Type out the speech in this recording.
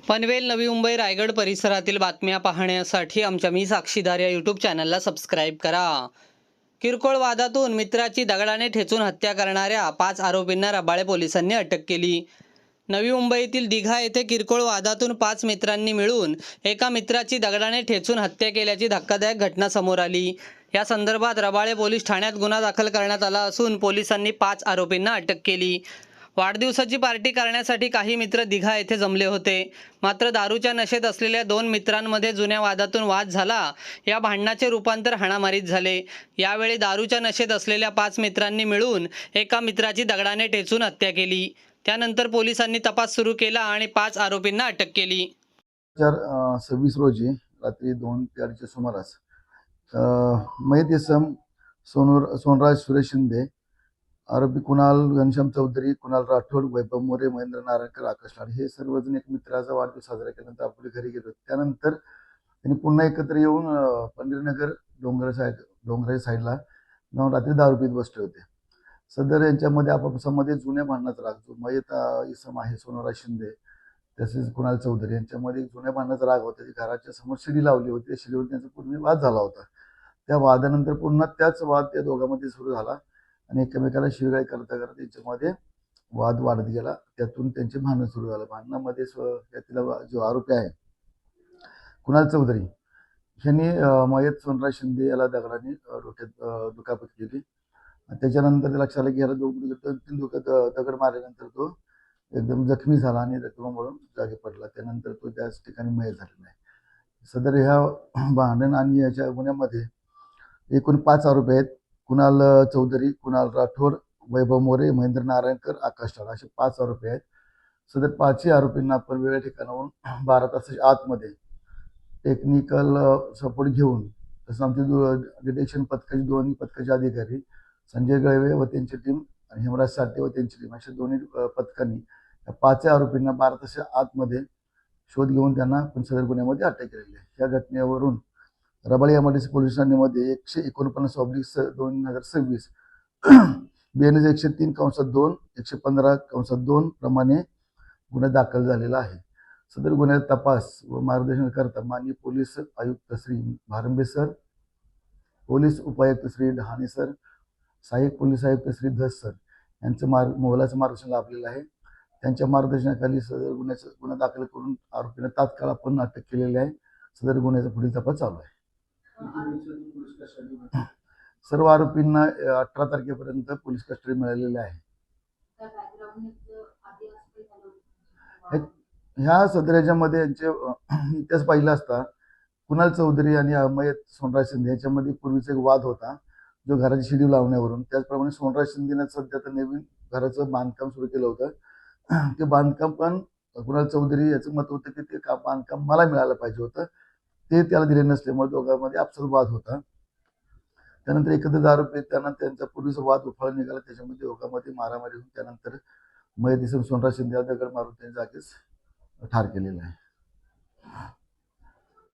पनवेल, नवी मुंबई, रायगड परिसरातील बातम्या पाहण्यासाठी आमच्या मी साक्षीदार या यूट्यूब चॅनलला सबस्क्राईब करा. किरकोळ वादातून मित्राची दगडाने ठेचून हत्या करणाऱ्या 5 आरोपींना रबाळे पोलिसांनी अटक केली. नवी मुंबईतील दिघा येथे किरकोळ वादातून 5 मित्रांनी मिळून एका मित्राची दगडाने ठेचून हत्या केल्याची धक्कादायक घटना समोर आली. या संदर्भात रबाळे पोलीस ठाण्यात गुन्हा दाखल करण्यात आला असून पोलिसांनी 5 आरोपींना अटक केली. वाढदिवसाची पार्टी करण्यासाठी काही मित्र दिघा येथे जमले होते. मात्र दारूच्या नशेत असलेल्या 2 मित्रांमध्ये जुन्या वादातून वाद झाला. या भांडणाचे रूपांतर हाणामारीत झाले. यावेळी दारूच्या नशेत असलेल्या 5 मित्रांनी मिळून एका मित्राची दगडाने ठेचून हत्या केली. त्यानंतर पोलिसांनी तपास सुरू केला आणि 5 आरोपींना अटक केली. 26 रोजी रात्री 2 ते 2:30च्या सुमारास मयत इसम सोनराज सुरेश शिंदे, आरोपी कुणाल घनश्याम चौधरी, कुणाल राठोड, वैभव मोरे, महेंद्र नारायणकर, आकाश लाड हे सर्वजण एक मित्राचा वाढदिवस साजरा केल्यानंतर आपल्या घरी गेलो. त्यानंतर त्यांनी पुन्हा एकत्र येऊन पंढरीनगर डोंगराच्या साईडला जाऊन रात्री दारू पीत बसले होते. सदर यांच्यामध्ये आपापसामध्ये जुन्या भांडणाचा राग, जो मयत इसम आहे सोनराज शिंदे तसेच कुणाल चौधरी यांच्यामध्ये जुन्या भांडणाचा राग होता. घराच्या समोर शिडी लावली होती. त्या शिडीवर त्यांचा पूर्वी वाद झाला होता. त्या वादानंतर पुन्हा त्याच वाद त्या दोघांमध्ये सुरू झाला आणि एकमेकाला शिवीगाळ करता करता त्यांच्यामध्ये वाद वाढत गेला. त्यातून त्यांचे भांडण सुरू झालं. भांडणामध्ये त्यातला जो आरोपी आहे कुणाल चौधरी यांनी मयत सोनराज शिंदे याला दगडाने डोक्यात दुखापत केली. त्याच्यानंतर ते लक्षात आलं की याला 2-3 दगड मारल्यानंतर तो एकदम जखमी झाला आणि जखमावरून जागी पडला. त्यानंतर तो त्याच ठिकाणी मयत झालेला आहे. सदर ह्या भांडण आणि याच्या गुन्ह्यामध्ये एकूण 5 आरोपी आहेत. कुणाल चौधरी, कुणाल राठोड, वैभव मोरे, महेंद्र नारायणकर, आकाश लाड असे 5 आरोपी आहेत. सदर 5ही आरोपींना आपण वेगळ्या ठिकाणाहून 12 तासाच्या आतमध्ये टेक्निकल सपोर्ट घेऊन, तसं आमचे डिटेक्शन पथकाचे दोन्ही पथकाचे अधिकारी संजय गळवे व त्यांची टीम आणि हेमराज साठे व त्यांची टीम अशा दोन्ही पथकांनी या 5 आरोपींना 12 तासाच्या आतमध्ये शोध घेऊन त्यांना आपण सदर गुन्ह्यामध्ये अटक केलेली आहे. या घटनेवरून रबाळे एमआयडीसी पोलीस ठाण्यामध्ये 149/2026 BNS 103/2 115/2 प्रमाणे गुन्हा दाखल झालेला आहे. सदर गुन्ह्याचा तपास व मार्गदर्शन करता माननीय पोलीस आयुक्त श्री भारंबे सर, पोलीस उपायुक्त श्री डहाणे सर, सहाय्यक पोलीस आयुक्त श्री धस सर यांचं मोलाचं मार्गदर्शन लाभलेलं आहे. त्यांच्या मार्गदर्शनाखाली सदर गुन्हा दाखल करून आरोपींना तात्काळ आपण अटक केलेली आहे. सदर गुन्ह्याचा पुढील तपास चालू आहे. सर्व आरोपींना 18 तारखेपर्यंत पोलीस कस्टडी मिळालेली आहे. ह्या सदर्याच्यामध्ये यांचे इतिहास पाहिला असता कुणाल चौधरी आणि मयत सोनराज शिंदे याच्यामध्ये पूर्वीचा एक वाद होता, जो घराची शिडी लावण्यावरून. त्याचप्रमाणे सोनराज शिंदेने सध्या तर नवीन घराचं बांधकाम सुरू केलं होतं. ते बांधकाम पण कुणाल चौधरी याचं मत होतं की ते बांधकाम मला मिळालं पाहिजे होतं, ते त्याला दिले नसल्यामुळे दोघांमध्ये आपसात वाद होता. त्यानंतर एकत्र आरोपी त्यांना त्यांचा पूर्वीचा वाद उफाळ निघाला. त्याच्यामध्ये दोघांमध्ये मारामारी होऊन त्यानंतर मयत इसम सोनराज शिंदे दगड मारून त्यांच्या जागीच ठार केलेला आहे.